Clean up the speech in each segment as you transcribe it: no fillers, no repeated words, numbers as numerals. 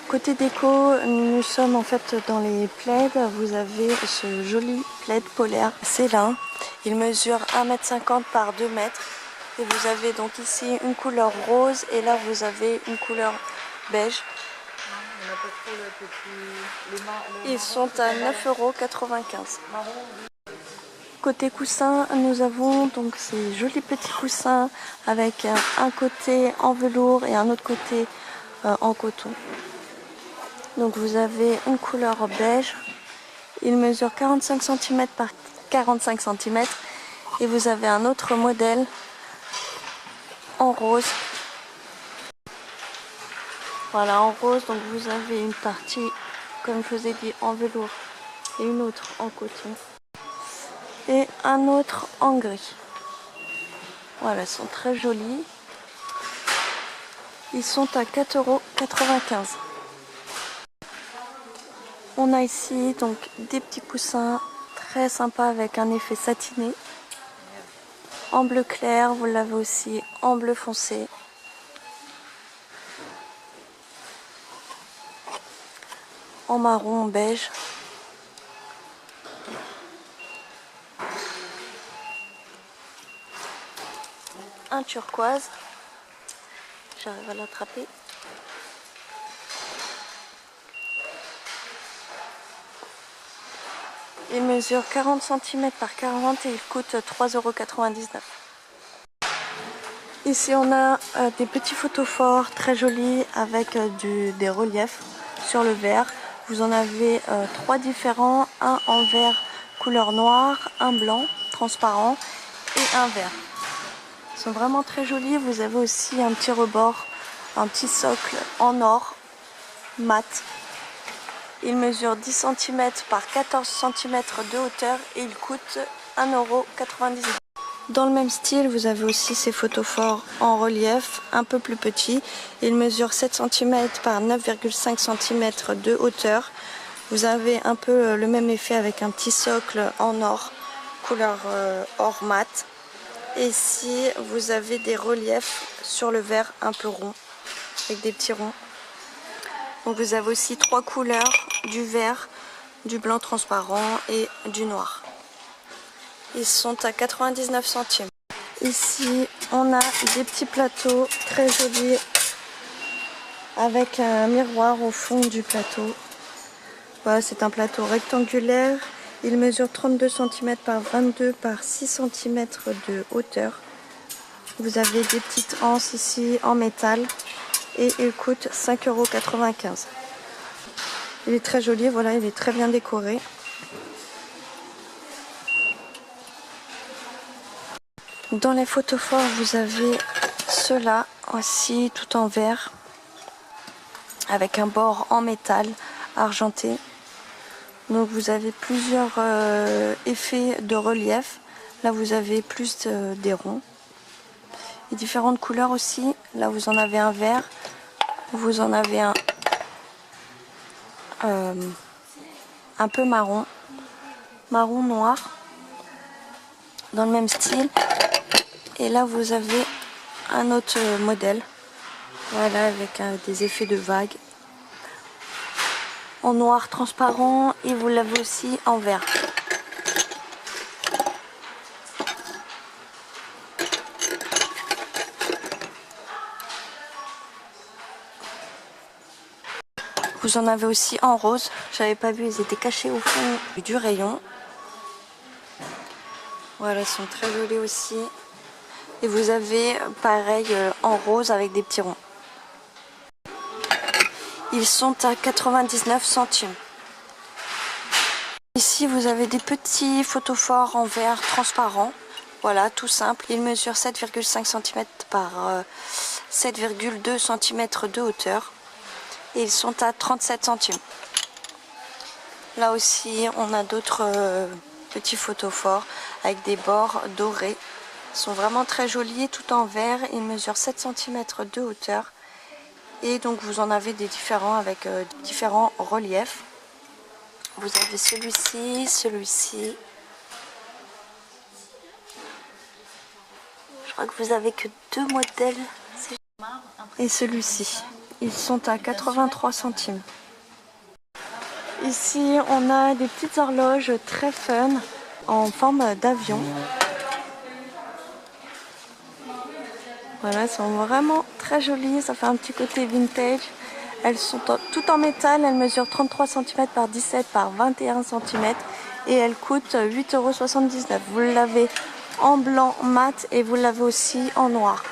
Côté déco, nous sommes en fait dans les plaids. Vous avez ce joli plaid polaire. C'est là. Il mesure 1,50 m par 2 m. Et vous avez donc ici une couleur rose et là vous avez une couleur beige. Ils sont à 9,95 €. Côté coussin, nous avons donc ces jolis petits coussins avec un côté en velours et un autre côté en coton. Donc vous avez une couleur beige. Il mesure 45 cm par 45 cm. Et vous avez un autre modèle en rose. Voilà, en rose, donc vous avez une partie, comme je vous ai dit, en velours et une autre en coton. Et un autre en gris. Voilà, ils sont très jolis. Ils sont à 4,95 €. On a ici donc des petits coussins très sympas avec un effet satiné. En bleu clair, vous l'avez aussi en bleu foncé. En marron, en beige. Un turquoise. J'arrive à l'attraper. Il mesure 40 cm par 40 et il coûte 3,99 €. Ici on a des petits photophores très jolis avec des reliefs sur le verre. Vous en avez 3 différents, un en verre couleur noire, un blanc transparent et un vert. Ils sont vraiment très jolis. Vous avez aussi un petit rebord, un petit socle en or mat. Il mesure 10 cm par 14 cm de hauteur et il coûte 1,99 €. Dans le même style, vous avez aussi ces photophores en relief, un peu plus petits. Il mesure 7 cm par 9,5 cm de hauteur. Vous avez un peu le même effet avec un petit socle en or, couleur or mat. Et ici, vous avez des reliefs sur le verre un peu rond, avec des petits ronds. Donc vous avez aussi 3 couleurs, du vert, du blanc transparent et du noir. Ils sont à 99 centimes. Ici, on a des petits plateaux très jolis avec un miroir au fond du plateau. Voilà, c'est un plateau rectangulaire. Il mesure 32 cm par 22 par 6 cm de hauteur. Vous avez des petites anses ici en métal et il coûte 5,95 €. Il est très joli, voilà, il est très bien décoré. Dans les photophores, vous avez ceux-là aussi, tout en verre, avec un bord en métal argenté. Donc vous avez plusieurs effets de relief. Là vous avez plus des ronds. Et différentes couleurs aussi. Là vous en avez un vert, vous en avez un peu marron, marron noir, dans le même style. Et là vous avez un autre modèle, voilà, avec des effets de vagues en noir transparent et vous l'avez aussi en vert. Vous en avez aussi en rose, j'avais pas vu, ils étaient cachés au fond du rayon. Voilà, ils sont très jolis aussi. Et vous avez pareil en rose avec des petits ronds. Ils sont à 99 centimes. Ici vous avez des petits photophores en verre transparent. Voilà, tout simple. Ils mesurent 7,5 cm par 7,2 cm de hauteur. Et ils sont à 37 centimes. Là aussi, on a d'autres petits photophores avec des bords dorés. Ils sont vraiment très jolis, tout en verre. Ils mesurent 7 cm de hauteur. Et donc vous en avez des différents avec différents reliefs. Vous avez celui-ci, celui-ci. Je crois que vous avez que 2 modèles. Et celui-ci. Ils sont à 83 centimes. Ici, on a des petites horloges très fun en forme d'avion. Voilà, elles sont vraiment très jolies, ça fait un petit côté vintage. Elles sont toutes en métal, elles mesurent 33 cm par 17 par 21 cm et elles coûtent 8,79 €. Vous l'avez en blanc mat et vous l'avez aussi en noir.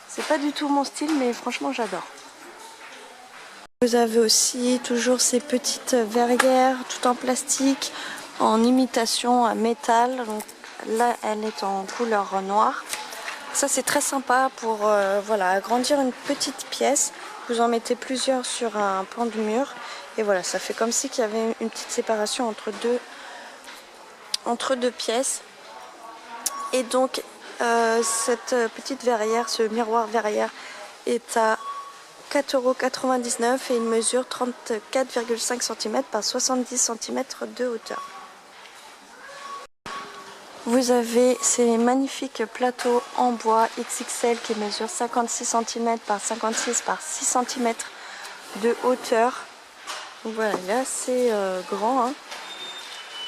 C'est pas du tout mon style, mais franchement j'adore. Vous avez aussi toujours ces petites verrières tout en plastique, en imitation à métal. Donc là, elle est en couleur noire. Ça, c'est très sympa pour voilà, agrandir une petite pièce. Vous en mettez plusieurs sur un pan du mur. Et voilà, ça fait comme si qu'il y avait une petite séparation entre deux pièces. Et donc, cette petite verrière, ce miroir verrière, est à 4,99 € et il mesure 34,5 cm par 70 cm de hauteur. Vous avez ces magnifiques plateaux en bois XXL qui mesurent 56 cm par 56 par 6 cm de hauteur. Donc voilà, il est assez grand. Hein.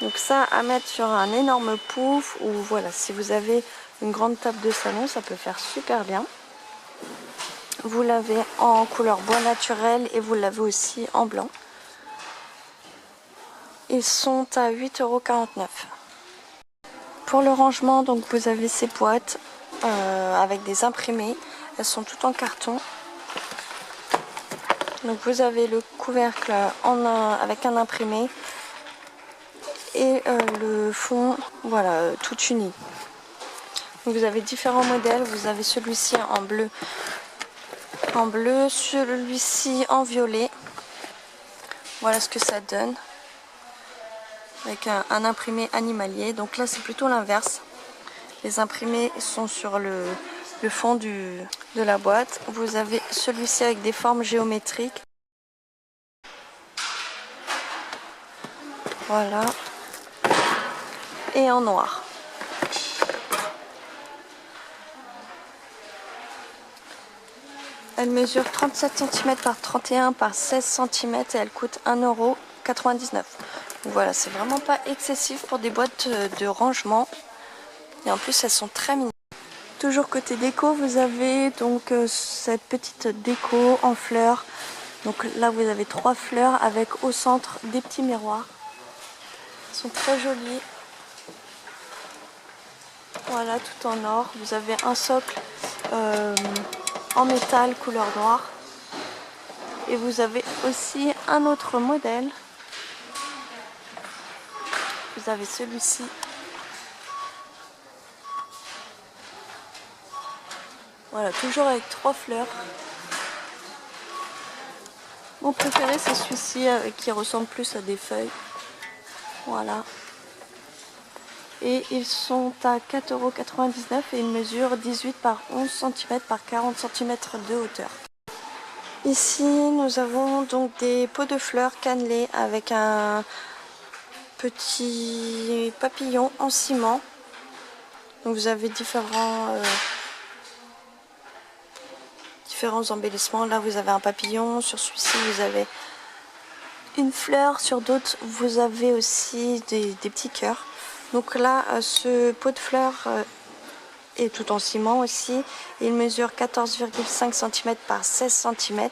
Donc ça à mettre sur un énorme pouf ou voilà, si vous avez une grande table de salon, ça peut faire super bien. Vous l'avez en couleur bois naturel et vous l'avez aussi en blanc. Ils sont à 8,49 €. Pour le rangement, donc vous avez ces boîtes avec des imprimés. Elles sont toutes en carton. Donc vous avez le couvercle avec un imprimé et le fond, voilà, tout uni. Donc vous avez différents modèles. Vous avez celui-ci en bleu, celui-ci en violet. Voilà ce que ça donne. Avec un imprimé animalier. Donc là c'est plutôt l'inverse. Les imprimés sont sur le fond de la boîte. Vous avez celui-ci avec des formes géométriques. Voilà. Et en noir. Elle mesure 37 cm par 31 par 16 cm et elle coûte 1,99 €. Voilà, c'est vraiment pas excessif pour des boîtes de rangement. Et en plus, elles sont très mignonnes. Toujours côté déco, vous avez donc cette petite déco en fleurs. Donc là, vous avez 3 fleurs avec au centre des petits miroirs. Elles sont très jolies. Voilà, tout en or. Vous avez un socle en métal couleur noire. Et vous avez aussi un autre modèle. Vous avez celui-ci. Voilà, toujours avec 3 fleurs. Mon préféré, c'est celui-ci qui ressemble plus à des feuilles. Voilà. Et ils sont à 4,99 € et ils mesurent 18 par 11 cm par 40 cm de hauteur. Ici, nous avons donc des pots de fleurs cannelés avec un petit papillon en ciment. Donc vous avez différents embellissements. Là, vous avez un papillon. Sur celui-ci, vous avez une fleur. Sur d'autres, vous avez aussi des petits cœurs. Donc là, ce pot de fleurs est tout en ciment aussi. Il mesure 14,5 cm par 16 cm.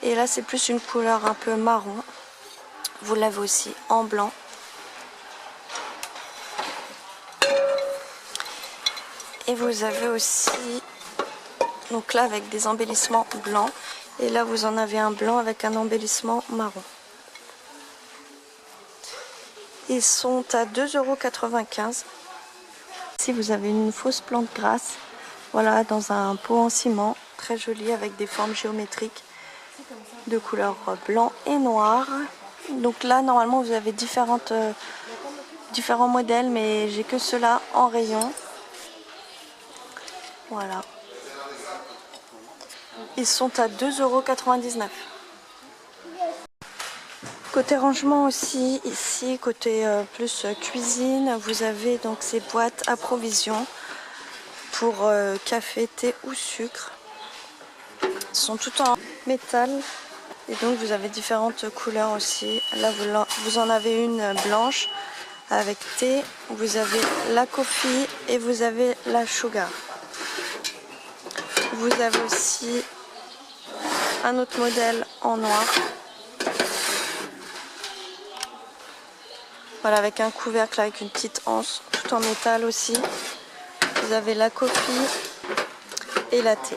Et là, c'est plus une couleur un peu marron. Vous l'avez aussi en blanc. Et vous avez aussi, donc là, avec des embellissements blancs. Et là, vous en avez un blanc avec un embellissement marron. Ils sont à 2,95 €. Ici, vous avez une fausse plante grasse. Voilà, dans un pot en ciment. Très jolie avec des formes géométriques de couleur blanc et noir. Donc là, normalement, vous avez différents modèles, mais j'ai que ceux-là en rayon. Voilà. Ils sont à 2,99 €. Côté rangement aussi, ici, côté plus cuisine, vous avez donc ces boîtes à provisions pour café, thé ou sucre. Elles sont toutes en métal et donc vous avez différentes couleurs aussi. Là vous en avez une blanche avec thé, vous avez la coffee et vous avez la sugar. Vous avez aussi un autre modèle en noir. Voilà, avec un couvercle avec une petite anse, tout en métal aussi. Vous avez la coffee et la thé.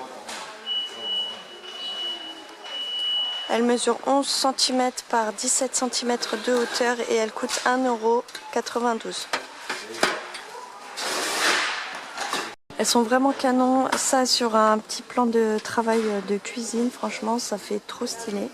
Elle mesure 11 cm par 17 cm de hauteur et elle coûte 1,92 €. Elles sont vraiment canon. Ça sur un petit plan de travail de cuisine, franchement ça fait trop stylé.